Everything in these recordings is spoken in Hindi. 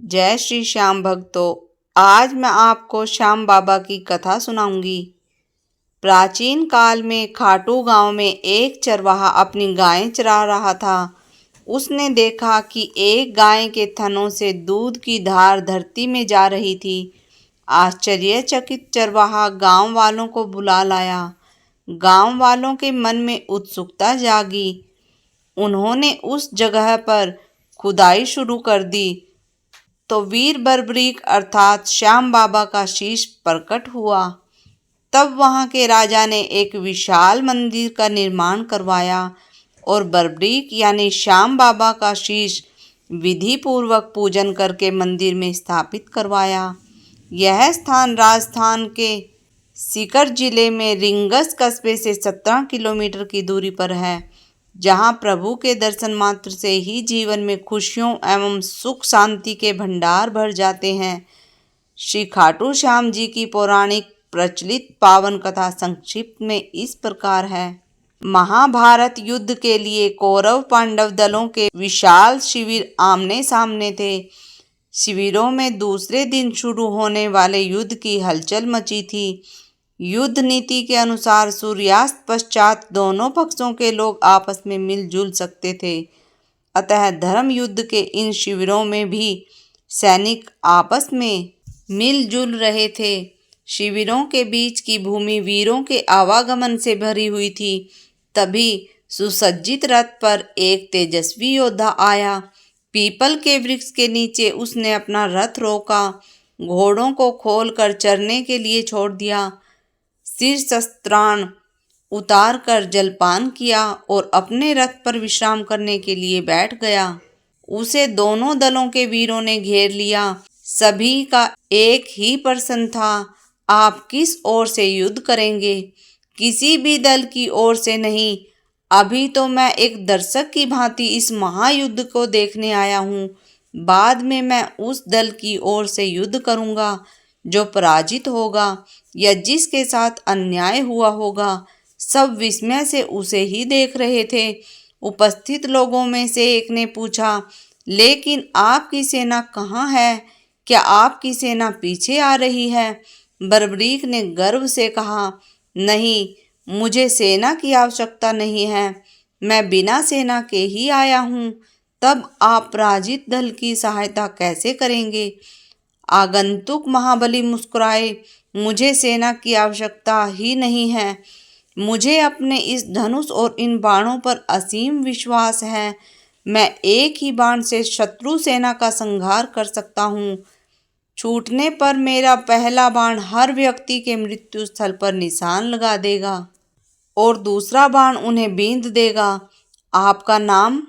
जय श्री श्याम भक्तों। आज मैं आपको श्याम बाबा की कथा सुनाऊंगी। प्राचीन काल में खाटू गांव में एक चरवाहा अपनी गायें चरा रहा था। उसने देखा कि एक गाय के थनों से दूध की धार धरती में जा रही थी। आश्चर्यचकित चरवाहा गांव वालों को बुला लाया। गांव वालों के मन में उत्सुकता जागी। उन्होंने उस जगह पर खुदाई शुरू कर दी तो वीर बर्बरीक अर्थात श्याम बाबा का शीश प्रकट हुआ। तब वहां के राजा ने एक विशाल मंदिर का निर्माण करवाया और बर्बरीक यानी श्याम बाबा का शीश विधि पूर्वक पूजन करके मंदिर में स्थापित करवाया। यह स्थान राजस्थान के सीकर जिले में रिंगस कस्बे से 17 किलोमीटर की दूरी पर है, जहां प्रभु के दर्शन मात्र से ही जीवन में खुशियों एवं सुख शांति के भंडार भर जाते हैं। श्री खाटू श्याम जी की पौराणिक प्रचलित पावन कथा संक्षिप्त में इस प्रकार है। महाभारत युद्ध के लिए कौरव पांडव दलों के विशाल शिविर आमने सामने थे। शिविरों में दूसरे दिन शुरू होने वाले युद्ध की हलचल मची थी। युद्ध नीति के अनुसार सूर्यास्त पश्चात दोनों पक्षों के लोग आपस में मिलजुल सकते थे। अतः धर्म युद्ध के इन शिविरों में भी सैनिक आपस में मिलजुल रहे थे। शिविरों के बीच की भूमि वीरों के आवागमन से भरी हुई थी। तभी सुसज्जित रथ पर एक तेजस्वी योद्धा आया। पीपल के वृक्ष के नीचे उसने अपना रथ रोका, घोड़ों को खोलकर चरने के लिए छोड़ दिया, सिर शस्त्राण उतार कर जलपान किया और अपने रथ पर विश्राम करने के लिए बैठ गया। उसे दोनों दलों के वीरों ने घेर लिया। सभी का एक ही प्रश्न था, आप किस ओर से युद्ध करेंगे? किसी भी दल की ओर से नहीं। अभी तो मैं एक दर्शक की भांति इस महायुद्ध को देखने आया हूँ। बाद में मैं उस दल की ओर से युद्ध करूँगा जो पराजित होगा या जिसके साथ अन्याय हुआ होगा। सब विस्मय से उसे ही देख रहे थे। उपस्थित लोगों में से एक ने पूछा, लेकिन आपकी सेना कहाँ है? क्या आपकी सेना पीछे आ रही है? बर्बरीक ने गर्व से कहा, नहीं, मुझे सेना की आवश्यकता नहीं है। मैं बिना सेना के ही आया हूँ। तब आप पराजित दल की सहायता कैसे करेंगे? आगंतुक महाबली मुस्कुराए, मुझे सेना की आवश्यकता ही नहीं है। मुझे अपने इस धनुष और इन बाणों पर असीम विश्वास है। मैं एक ही बाण से शत्रु सेना का संहार कर सकता हूँ। छूटने पर मेरा पहला बाण हर व्यक्ति के मृत्यु स्थल पर निशान लगा देगा और दूसरा बाण उन्हें बींध देगा। आपका नाम?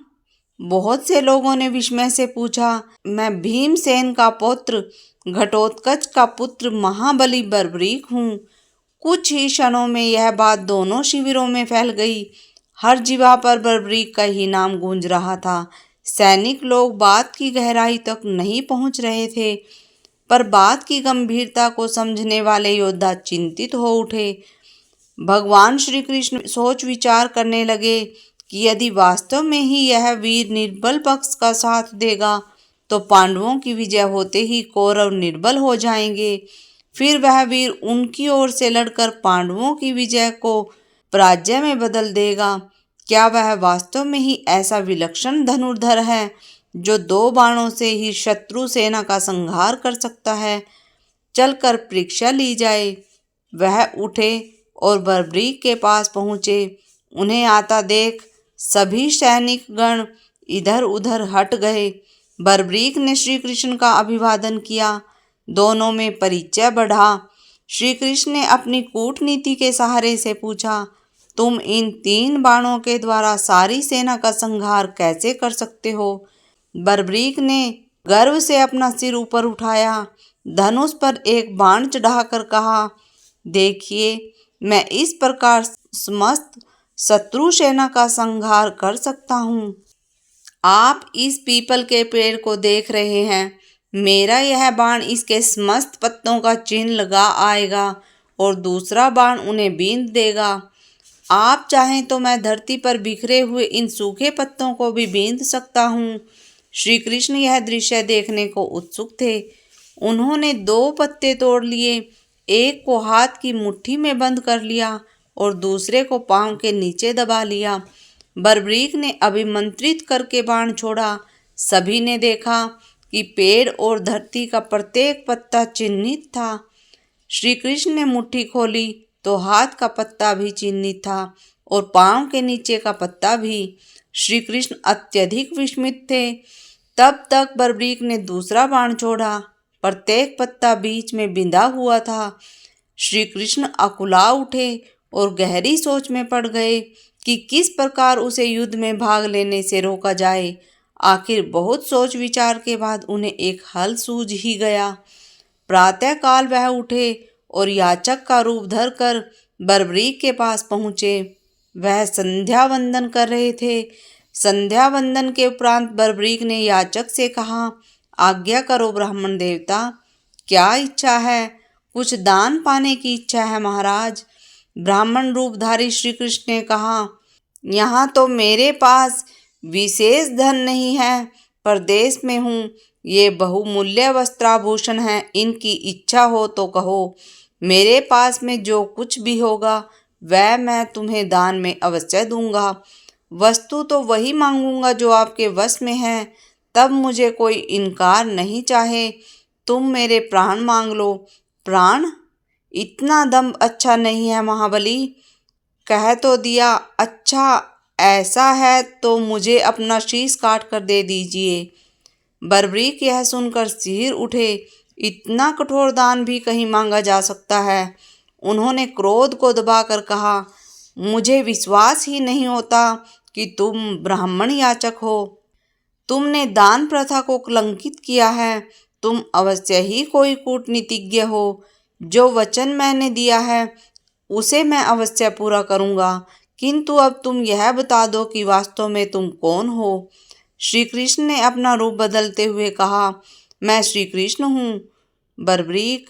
बहुत से लोगों ने विस्मय से पूछा। मैं भीमसेन का पुत्र, घटोत्कच का पुत्र महाबली बर्बरीक हूँ। कुछ ही क्षणों में यह बात दोनों शिविरों में फैल गई। हर जिह्वा पर बर्बरीक का ही नाम गूंज रहा था। सैनिक लोग बात की गहराई तक नहीं पहुंच रहे थे, पर बात की गंभीरता को समझने वाले योद्धा चिंतित हो उठे। भगवान श्री कृष्ण सोच विचार करने लगे कि यदि वास्तव में ही यह वीर निर्बल पक्ष का साथ देगा तो पांडवों की विजय होते ही कौरव निर्बल हो जाएंगे। फिर वह वीर उनकी ओर से लड़कर पांडवों की विजय को पराजय में बदल देगा। क्या वह वास्तव में ही ऐसा विलक्षण धनुर्धर है जो 2 बाणों से ही शत्रु सेना का संहार कर सकता है? चलकर परीक्षा ली जाए। वह उठे और बर्बरीक के पास पहुँचे। उन्हें आता देख सभी सैनिक गण इधर उधर हट गए। बर्बरीक ने श्री कृष्ण का अभिवादन किया। दोनों में परिचय बढ़ा। श्री कृष्ण ने अपनी कूटनीति के सहारे से पूछा, तुम इन 3 बाणों के द्वारा सारी सेना का संहार कैसे कर सकते हो? बर्बरीक ने गर्व से अपना सिर ऊपर उठाया, धनुष पर एक बाण चढ़ाकर कहा, देखिए, मैं इस प्रकार समस्त शत्रु सेना का संहार कर सकता हूँ। आप इस पीपल के पेड़ को देख रहे हैं। मेरा यह बाण इसके समस्त पत्तों का चिन्ह लगा आएगा और दूसरा बाण उन्हें बींध देगा। आप चाहें तो मैं धरती पर बिखरे हुए इन सूखे पत्तों को भी बींध सकता हूँ। श्री कृष्ण यह दृश्य देखने को उत्सुक थे। उन्होंने 2 पत्ते तोड़ लिए, एक को हाथ की मुट्ठी में बंद कर लिया और दूसरे को पांव के नीचे दबा लिया। बर्बरीक ने अभिमंत्रित करके बाण छोड़ा। सभी ने देखा कि पेड़ और धरती का प्रत्येक पत्ता चिन्हित था। श्री कृष्ण ने मुट्ठी खोली तो हाथ का पत्ता भी चिन्हित था और पांव के नीचे का पत्ता भी। श्री कृष्ण अत्यधिक विस्मित थे। तब तक बर्बरीक ने दूसरा बाण छोड़ा। प्रत्येक पत्ता बीच में बिंधा हुआ था। श्री कृष्ण अकुला उठे और गहरी सोच में पड़ गए कि किस प्रकार उसे युद्ध में भाग लेने से रोका जाए। आखिर बहुत सोच विचार के बाद उन्हें एक हल सूझ ही गया। प्रातःकाल वह उठे और याचक का रूप धरकर बर्बरीक के पास पहुँचे। वह संध्या वंदन कर रहे थे। संध्या वंदन के उपरांत बर्बरीक ने याचक से कहा, आज्ञा करो ब्राह्मण देवता, क्या इच्छा है? कुछ दान पाने की इच्छा है महाराज। ब्राह्मण रूपधारी श्री कृष्ण ने कहा, यहाँ तो मेरे पास विशेष धन नहीं है, परदेश में हूँ। ये बहुमूल्य वस्त्राभूषण हैं, इनकी इच्छा हो तो कहो। मेरे पास में जो कुछ भी होगा वह मैं तुम्हें दान में अवश्य दूंगा। वस्तु तो वही मांगूंगा जो आपके वश में है। तब मुझे कोई इनकार नहीं चाहे। तुम मेरे प्राण मांग लो। प्राण? इतना दम अच्छा नहीं है महाबली। कह तो दिया। अच्छा ऐसा है तो मुझे अपना शीश काट कर दे दीजिए। बर्बरीक यह सुनकर सिर उठे। इतना कठोर दान भी कहीं मांगा जा सकता है? उन्होंने क्रोध को दबाकर कहा, मुझे विश्वास ही नहीं होता कि तुम ब्राह्मण याचक हो। तुमने दान प्रथा को कलंकित किया है। तुम अवश्य ही कोई कूटनीतिज्ञ हो। जो वचन मैंने दिया है उसे मैं अवश्य पूरा करूंगा, किंतु अब तुम यह बता दो कि वास्तव में तुम कौन हो। श्री कृष्ण ने अपना रूप बदलते हुए कहा, मैं श्री कृष्ण हूँ। बर्बरीक,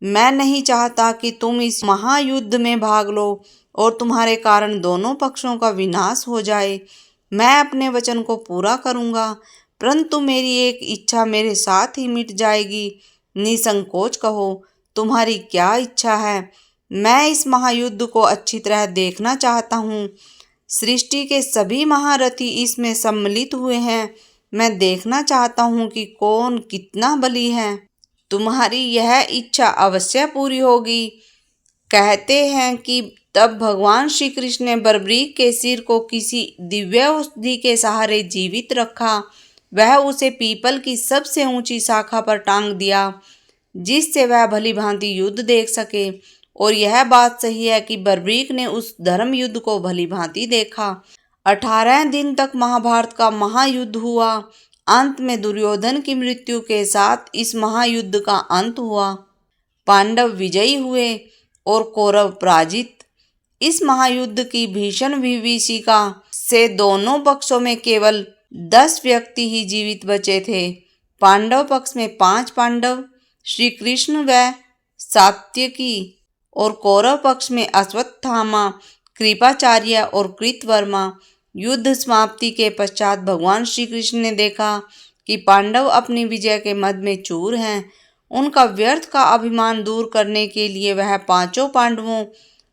मैं नहीं चाहता कि तुम इस महायुद्ध में भाग लो और तुम्हारे कारण दोनों पक्षों का विनाश हो जाए। मैं अपने वचन को पूरा करूंगा, परंतु मेरी एक इच्छा मेरे साथ ही मिट जाएगी। निसंकोच कहो, तुम्हारी क्या इच्छा है? मैं इस महायुद्ध को अच्छी तरह देखना चाहता हूँ। सृष्टि के सभी महारथी इसमें सम्मिलित हुए हैं। मैं देखना चाहता हूँ कि कौन कितना बली है। तुम्हारी यह इच्छा अवश्य पूरी होगी। कहते हैं कि तब भगवान श्री कृष्ण ने बर्बरीक के सिर को किसी दिव्य औषधि के सहारे जीवित रखा। वह उसे पीपल की सबसे ऊंची शाखा पर टांग दिया, जिससे वह भली भांति युद्ध देख सके। और यह बात सही है कि बर्बरीक ने उस धर्म युद्ध को भली भांति देखा। 18 दिन तक महाभारत का महायुद्ध हुआ। अंत में दुर्योधन की मृत्यु के साथ इस महायुद्ध का अंत हुआ। पांडव विजयी हुए और कौरव पराजित। इस महायुद्ध की भीषण विभीषिका से दोनों पक्षों में केवल 10 व्यक्ति ही जीवित बचे थे। पांडव पक्ष में 5 पांडव, श्री कृष्ण व सात्यकी, और कौरव पक्ष में अश्वत्थामा, कृपाचार्य और कृतवर्मा। युद्ध समाप्ति के पश्चात भगवान श्री कृष्ण ने देखा कि पांडव अपनी विजय के मद में चूर हैं। उनका व्यर्थ का अभिमान दूर करने के लिए वह 5 पांडवों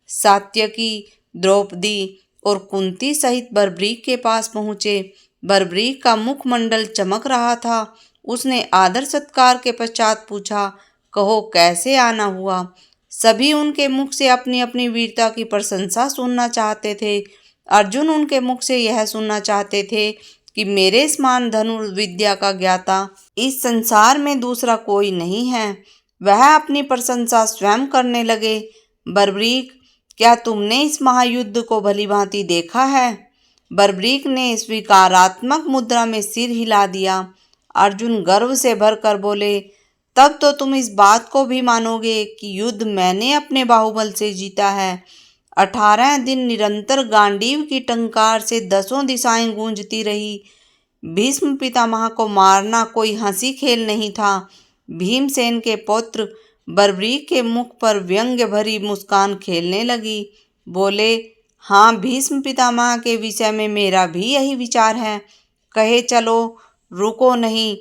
सात्यकी, द्रौपदी और कुंती सहित बर्बरीक के पास पहुँचे। बर्बरीक का मुखमंडल चमक रहा था। उसने आदर सत्कार के पश्चात पूछा, कहो कैसे आना हुआ? सभी उनके मुख से अपनी अपनी वीरता की प्रशंसा सुनना चाहते थे। अर्जुन उनके मुख से यह सुनना चाहते थे कि मेरे समान धनुर्विद्या का ज्ञाता इस संसार में दूसरा कोई नहीं है। वह अपनी प्रशंसा स्वयं करने लगे। बर्बरीक, क्या तुमने इस महायुद्ध को भली भांति देखा है? बर्बरीक ने स्वीकारात्मक मुद्रा में सिर हिला दिया। अर्जुन गर्व से भरकर बोले, तब तो तुम इस बात को भी मानोगे कि युद्ध मैंने अपने बाहुबल से जीता है। 18 दिन निरंतर गांडीव की टंकार से 10 दिशाएं गूंजती रही। भीष्म पितामह को मारना कोई हंसी खेल नहीं था। भीमसेन के पुत्र बर्बरीक के मुख पर व्यंग्य भरी मुस्कान खेलने लगी। बोले, हाँ, भीष्म पितामह के विषय में मेरा भी यही विचार है। कहे चलो, रुको नहीं।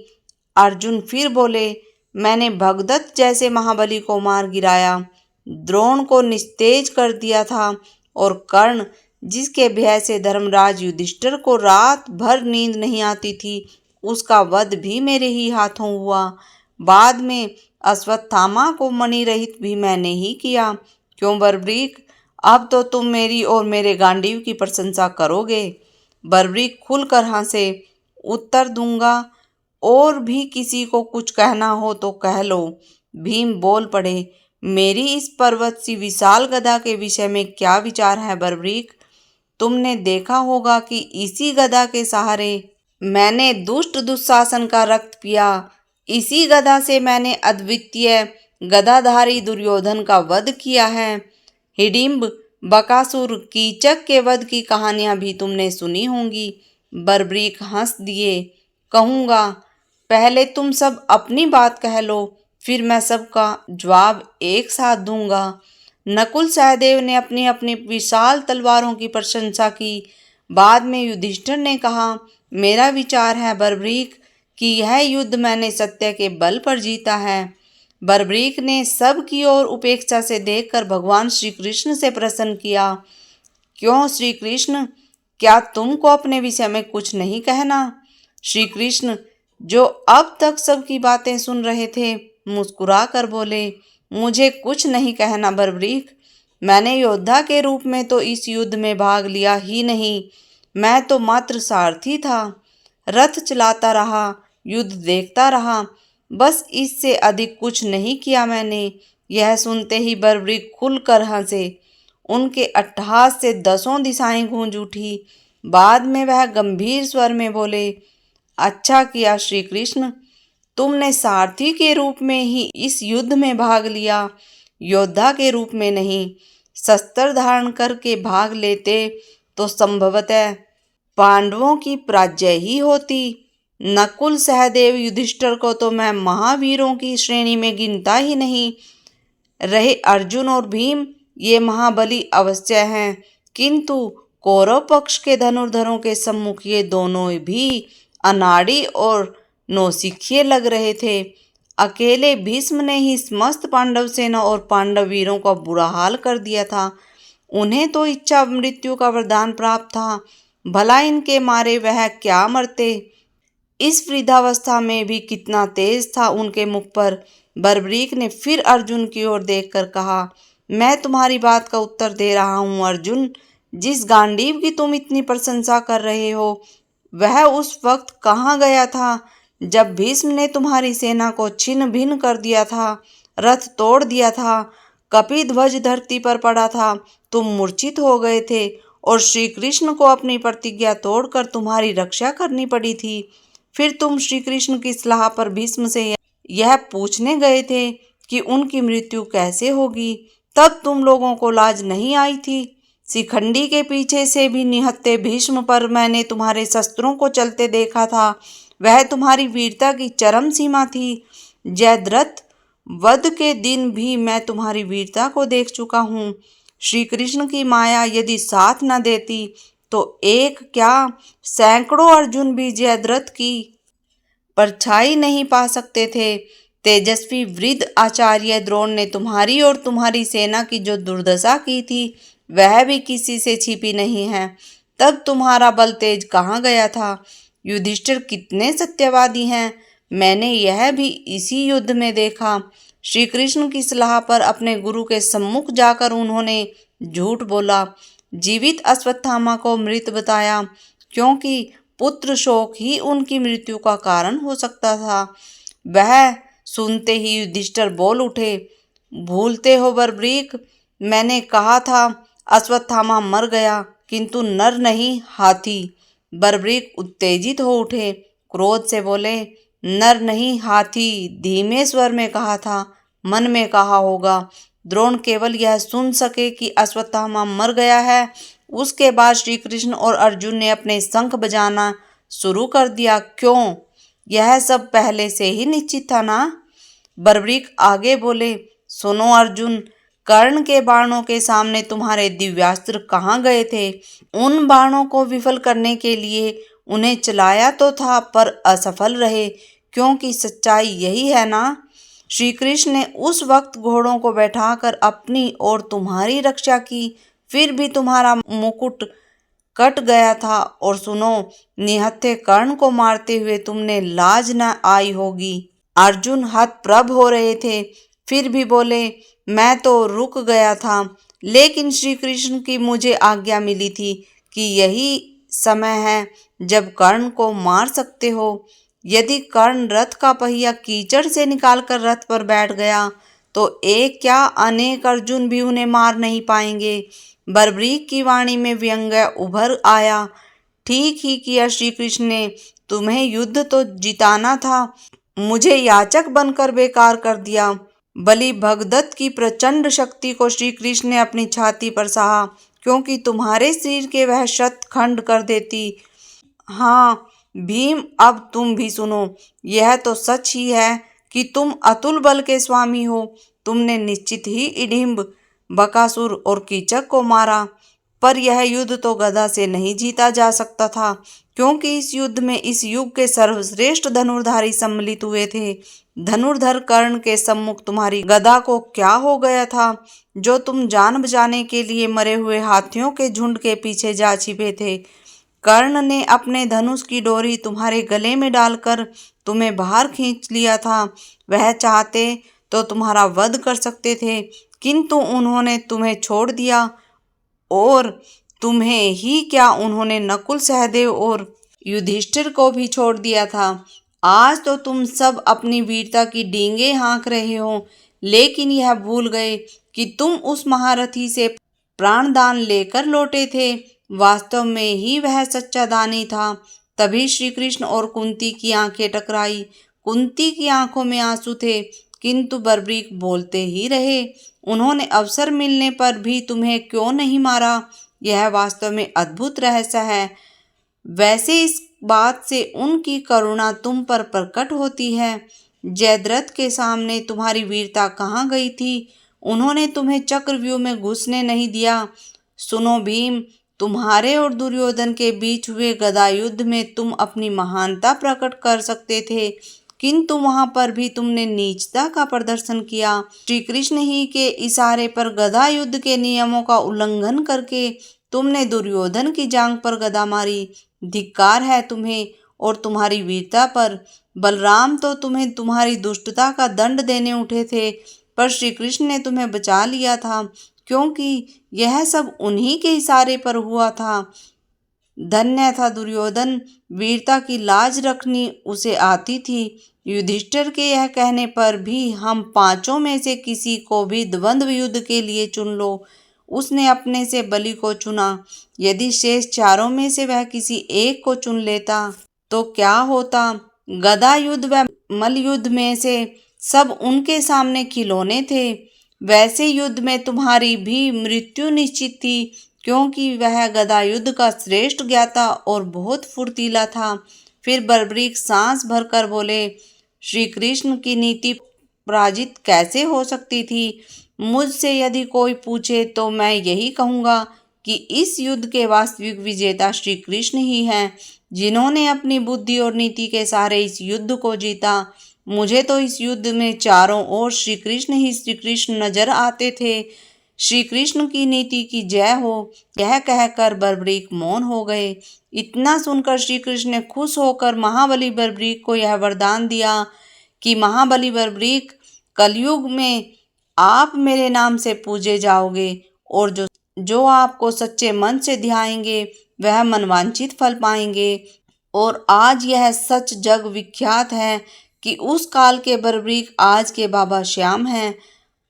अर्जुन फिर बोले, मैंने भगदत्त जैसे महाबली को मार गिराया, द्रोण को निस्तेज कर दिया था, और कर्ण, जिसके भय से धर्मराज युधिष्ठिर को रात भर नींद नहीं आती थी, उसका वध भी मेरे ही हाथों हुआ। बाद में अश्वत्थामा को मणि रहित भी मैंने ही किया। क्यों बर्बरीक, अब तो तुम मेरी और मेरे गांडीव की प्रशंसा करोगे। बर्बरीक खुलकर हंसे। उत्तर दूंगा, और भी किसी को कुछ कहना हो तो कह लो। भीम बोल पड़े, मेरी इस पर्वत सी विशाल गदा के विषय में क्या विचार है बर्बरीक? तुमने देखा होगा कि इसी गदा के सहारे मैंने दुष्ट दुशासन का रक्त पिया। इसी गदा से मैंने अद्वितीय गदाधारी दुर्योधन का वध किया है। हिडिंब, बकासुर, कीचक के वध की कहानियां भी तुमने सुनी होंगी। बर्बरीक हंस दिए। कहूँगा, पहले तुम सब अपनी बात कह लो, फिर मैं सबका जवाब एक साथ दूंगा। नकुल सहदेव ने अपनी अपनी विशाल तलवारों की प्रशंसा की। बाद में युधिष्ठिर ने कहा, मेरा विचार है बर्बरीक कि यह युद्ध मैंने सत्य के बल पर जीता है। बर्बरीक ने सब की ओर उपेक्षा से देखकर भगवान श्री कृष्ण से प्रश्न किया, क्यों श्री कृष्ण, क्या तुमको अपने विषय में कुछ नहीं कहना? श्री कृष्ण, जो अब तक सबकी बातें सुन रहे थे, मुस्कुरा कर बोले, मुझे कुछ नहीं कहना बर्बरीक। मैंने योद्धा के रूप में तो इस युद्ध में भाग लिया ही नहीं, मैं तो मात्र सारथी था। रथ चलाता रहा, युद्ध देखता रहा, बस इससे अधिक कुछ नहीं किया मैंने। यह सुनते ही बर्बरीक खुलकर हंसे। उनके अट्टहास से दसों दिशाएं गूंज उठी। बाद में वह गंभीर स्वर में बोले, अच्छा किया श्री कृष्ण, तुमने सारथी के रूप में ही इस युद्ध में भाग लिया, योद्धा के रूप में नहीं। शस्त्र धारण करके भाग लेते तो संभवतः पांडवों की पराजय ही होती। नकुल, सहदेव, युधिष्ठिर को तो मैं महावीरों की श्रेणी में गिनता ही नहीं। रहे अर्जुन और भीम, ये महाबली अवश्य हैं, किंतु कौरव पक्ष के धनुर्धरों के सम्मुख ये दोनों भी अनाड़ी और नौसिखिए लग रहे थे। अकेले भीष्म ने ही समस्त पांडव सेना और पांडव वीरों का बुरा हाल कर दिया था। उन्हें तो इच्छा मृत्यु का वरदान प्राप्त था, भला इनके मारे वह क्या मरते। इस वृद्धावस्था में भी कितना तेज था उनके मुख पर। बर्बरीक ने फिर अर्जुन की ओर देखकर कहा, मैं तुम्हारी बात का उत्तर दे रहा हूँ अर्जुन। जिस गांडीव की तुम इतनी प्रशंसा कर रहे हो, वह उस वक्त कहाँ गया था जब भीष्म ने तुम्हारी सेना को छिन्न भिन्न कर दिया था, रथ तोड़ दिया था, कपिध्वज धरती पर पड़ा था, तुम मूर्छित हो गए थे और श्री कृष्ण को अपनी प्रतिज्ञा तोड़कर तुम्हारी रक्षा करनी पड़ी थी। फिर तुम श्री कृष्ण की सलाह पर भीष्म से यह पूछने गए थे कि उनकी मृत्यु कैसे होगी। तब तुम लोगों को लाज नहीं आई थी। शिखंडी के पीछे से भी निहत्थे भीष्म पर मैंने तुम्हारे शस्त्रों को चलते देखा था, वह तुम्हारी वीरता की चरम सीमा थी। जयद्रथ वध के दिन भी मैं तुम्हारी वीरता को देख चुका हूँ। श्री कृष्ण की माया यदि साथ न देती तो एक क्या सैकड़ों अर्जुन भी जयद्रथ की परछाई नहीं पा सकते थे। तेजस्वी वृद्ध आचार्य द्रोण ने तुम्हारी और तुम्हारी सेना की जो दुर्दशा की थी, वह भी किसी से छिपी नहीं है। तब तुम्हारा बल तेज कहाँ गया था? युधिष्ठिर कितने सत्यवादी हैं, मैंने यह भी इसी युद्ध में देखा। श्री कृष्ण की सलाह पर अपने गुरु के सम्मुख जाकर उन्होंने झूठ बोला, जीवित अश्वत्थामा को मृत बताया, क्योंकि पुत्र शोक ही उनकी मृत्यु का कारण हो सकता था। वह सुनते ही युधिष्ठिर बोल उठे, भूलते हो बर्बरीक, मैंने कहा था अश्वत्थामा मर गया, किंतु नर नहीं हाथी। बर्बरीक उत्तेजित हो उठे, क्रोध से बोले, नर नहीं हाथी धीमे स्वर में कहा था, मन में कहा होगा। द्रोण केवल यह सुन सके कि अश्वत्थामा मर गया है, उसके बाद श्री कृष्ण और अर्जुन ने अपने शंख बजाना शुरू कर दिया। क्यों, यह सब पहले से ही निश्चित था ना? बर्बरीक आगे बोले, सुनो अर्जुन, कर्ण के बाणों के सामने तुम्हारे दिव्यास्त्र कहाँ गए थे? उन बाणों को विफल करने के लिए उन्हें चलाया तो था पर असफल रहे, क्योंकि सच्चाई यही है ना। श्री कृष्ण ने उस वक्त घोड़ों को बैठाकर अपनी और तुम्हारी रक्षा की, फिर भी तुम्हारा मुकुट कट गया था। और सुनो, निहत्थे कर्ण को मारते हुए तुमने लाज न आई होगी। अर्जुन हतप्रभ हो रहे थे, फिर भी बोले, मैं तो रुक गया था, लेकिन श्री कृष्ण की मुझे आज्ञा मिली थी कि यही समय है जब कर्ण को मार सकते हो। यदि कर्ण रथ का पहिया कीचड़ से निकालकर रथ पर बैठ गया तो एक क्या अनेक अर्जुन भी उन्हें मार नहीं पाएंगे। बर्बरीक की वाणी में व्यंग्य उभर आया। ठीक ही किया श्री कृष्ण ने, तुम्हें युद्ध तो जिताना था, मुझे याचक बनकर बेकार कर दिया। बलि भगदत्त की प्रचंड शक्ति को श्री कृष्ण ने अपनी छाती पर सहा, क्योंकि तुम्हारे शरीर के वह शत खंड कर देती। हाँ भीम, अब तुम भी सुनो, यह तो सच ही है कि तुम अतुल बल के स्वामी हो। तुमने निश्चित ही इडिंब, बकासुर और कीचक को मारा, पर यह युद्ध तो गदा से नहीं जीता जा सकता था, क्योंकि इस युद्ध में इस युग के सर्वश्रेष्ठ धनुर्धारी सम्मिलित हुए थे। धनुर्धर कर्ण के सम्मुख तुम्हारी गदा को क्या हो गया था, जो तुम जान बचाने के लिए मरे हुए हाथियों के झुंड के पीछे जा छिपे थे। कर्ण ने अपने धनुष की डोरी तुम्हारे गले में डालकर तुम्हें बाहर खींच लिया था। वह चाहते तो तुम्हारा वध कर सकते थे, किंतु उन्होंने तुम्हें छोड़ दिया। और तुम्हें ही क्या, उन्होंने नकुल, सहदेव और युधिष्ठिर को भी छोड़ दिया था। आज तो तुम सब अपनी वीरता की डींगे हाँक रहे हो, लेकिन यह भूल गए कि तुम उस महारथी से प्राणदान लेकर लौटे थे। वास्तव में ही वह सच्चा दानी था। तभी श्री कृष्ण और कुंती की आंखें टकराई। कुंती की आंखों में आंसू थे, किंतु बर्बरीक बोलते ही रहे। उन्होंने अवसर मिलने पर भी तुम्हें क्यों नहीं मारा, यह वास्तव में अद्भुत रहस्य है। वैसे इस बात से उनकी करुणा तुम पर प्रकट होती है। जयद्रथ के सामने तुम्हारी वीरता कहाँ गई थी? उन्होंने तुम्हें चक्रव्यूह में घुसने नहीं दिया। सुनो भीम, तुम्हारे और दुर्योधन के बीच हुए गदा युद्ध में तुम अपनी महानता प्रकट कर सकते थे, किंतु वहां पर भी तुमने नीचता का प्रदर्शन किया। श्री कृष्ण ही के इशारे पर गदा युद्ध के नियमों का उल्लंघन करके तुमने दुर्योधन की जांघ पर गदा मारी। धिक्कार है तुम्हें और तुम्हारी वीरता पर। बलराम तो तुम्हें तुम्हारी दुष्टता का दंड देने उठे थे, पर श्री कृष्ण ने तुम्हें बचा लिया था, क्योंकि यह सब उन्हीं के इशारे पर हुआ था। धन्य था दुर्योधन, वीरता की लाज रखनी उसे आती थी। युधिष्ठिर के यह कहने पर भी हम पांचों में से किसी को भी द्वंद्व युद्ध के लिए चुन लो। उसने अपने से बलि को चुना। यदि शेष चारों में से वह किसी एक को चुन लेता तो क्या होता? गदा युद्ध व मल्ल युद्ध में से सब उनके सामने खिलौने थे। वैसे युद्ध में तुम्हारी भी मृत्यु निश्चित थी, क्योंकि वह गदा युद्ध का श्रेष्ठ ज्ञाता और बहुत फुर्तीला था। फिर बर्बरीक सांस भरकर बोले, श्री कृष्ण की नीति पराजित कैसे हो सकती थी? मुझसे यदि कोई पूछे तो मैं यही कहूँगा कि इस युद्ध के वास्तविक विजेता श्री कृष्ण ही हैं, जिन्होंने अपनी बुद्धि और नीति के सहारे इस युद्ध को जीता। मुझे तो इस युद्ध में चारों ओर श्री कृष्ण ही श्री कृष्ण नजर आते थे। श्री कृष्ण की नीति की जय हो, यह कहकर बर्बरीक मौन हो गए। इतना सुनकर श्री कृष्ण ने खुश होकर महाबली बर्बरीक को यह वरदान दिया कि महाबली बर्बरीक, कलयुग में आप मेरे नाम से पूजे जाओगे, और जो आपको सच्चे मन से ध्याएंगे वह मनवांछित फल पाएंगे। और आज यह सच जग विख्यात है कि उस काल के बर्बरीक आज के बाबा श्याम हैं।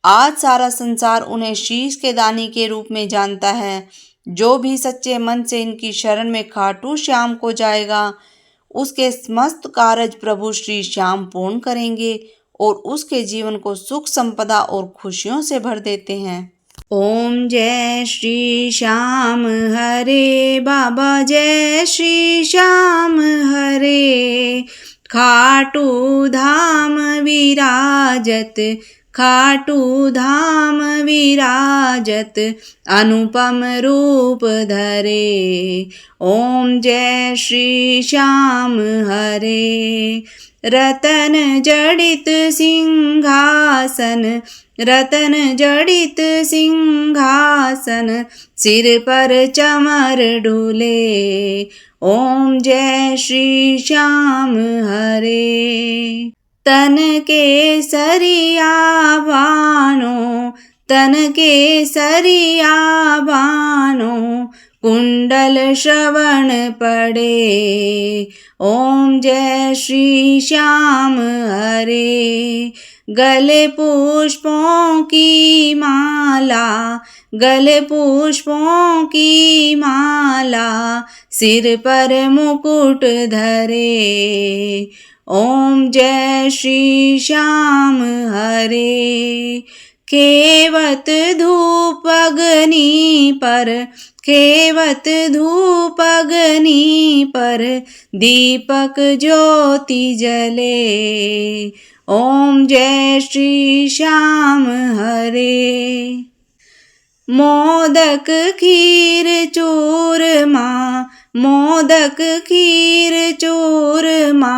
आज सारा संसार उन्हें शीश के दानी के रूप में जानता है। जो भी सच्चे मन से इनकी शरण में खाटू श्याम को जाएगा, उसके समस्त कार्य प्रभु श्री श्याम पूर्ण करेंगे और उसके जीवन को सुख, संपदा और खुशियों से भर देते हैं। ओम जय श्री श्याम हरे बाबा, जय श्री श्याम हरे। खाटू धाम विराजत खाटू धाम विराजत अनुपम रूप धरे। ओम जय श्री श्याम हरे। रतन जड़ित सिंहासन, रतन जड़ित सिंहासन, सिर पर चमर डूले। ओम जय श्री श्याम हरे। तन के सरिया बानो, तन के सरिया बानो, कुंडल श्रवण पड़े। ओम जय श्री श्याम हरे। गले पुष्पों की माला, गले पुष्पों की माला, सिर पर मुकुट धरे। ओम जय श्री श्याम हरे। खेवत धूप अग्नि पर, खेवत धूप अग्नि पर, दीपक ज्योति जले। ओम जय श्री श्याम हरे। मोदक खीर चूरमा, मोदक खीर चूरमा,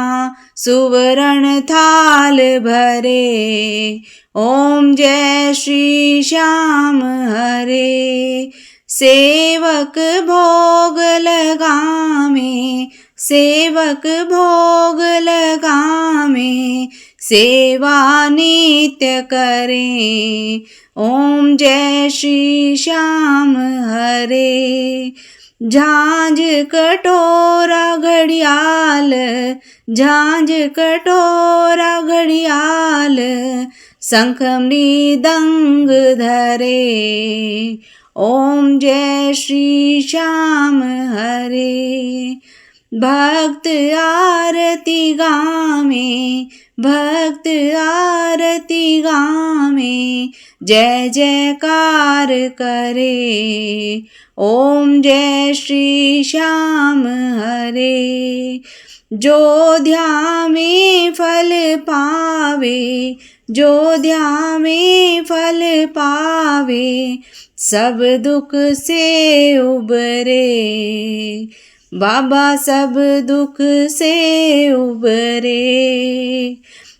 सुवर्ण थाल भरे। ओम जय श्री श्याम हरे। सेवक भोग लगावे, सेवक भोग लगावे, सेवा नित्य करे। ओम जय श्री श्याम हरे। झांझ कटोरा घड़ियाल, झांझ कटोरा घड़ियाल, शंख मृदंग धरे। ओम जय श्री श्याम हरे। भक्त आरती गावे, भक्त आरती गावे, जय जयकार करे। ओम जय श्री श्याम हरे। जो ध्यावे फल पावे, जो ध्यावे फल पावे, सब दुख से उबरे। बाबा सब दुख से उबरे।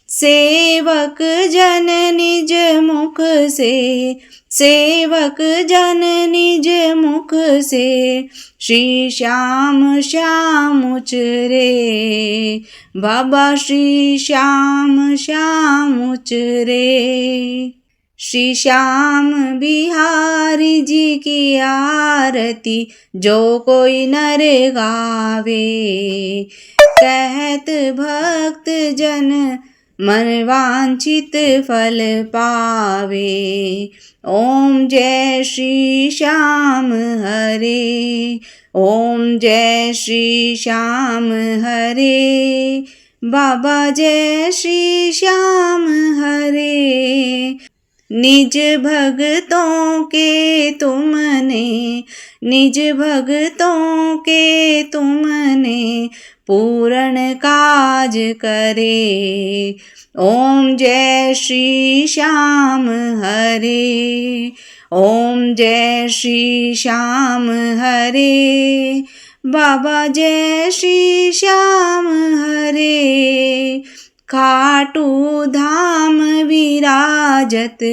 सेवक जन निज मुख से, सेवक जन निज मुख से, श्री श्याम श्याम उचरे। बाबा श्री श्याम श्याम उचरे। श्री श्याम बिहारी जी की आरती जो कोई नर गावे, कहत भक्त जन मन वांछित फल पावे। ओम जय श्री श्याम हरे। ओम जय श्री श्याम हरे। बाबा जय श्री श्याम हरे। निज भगतों के तुमने, निज भगतों के तुमने, पूर्ण काज करे। ओम जय श्री श्याम हरे। ओम जय श्री श्याम हरे। बाबा जय श्री श्याम हरे। खाटू धाम विराजत,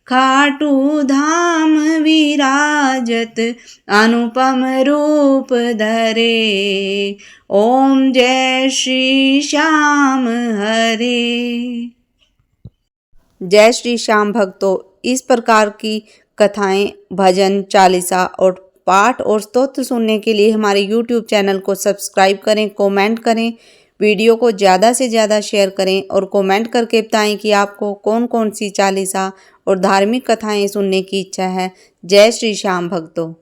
खाटू धाम विराजत, अनुपम रूप धरे। ओम जय श्री श्याम हरे। जय श्री श्याम भक्तों, इस प्रकार की कथाएं, भजन, चालीसा और पाठ और स्तोत्र सुनने के लिए हमारे YouTube चैनल को सब्सक्राइब करें, कमेंट करें, वीडियो को ज़्यादा से ज़्यादा शेयर करें और कमेंट करके बताएं कि आपको कौन कौन सी चालीसा और धार्मिक कथाएं सुनने की इच्छा है। जय श्री श्याम भक्तों।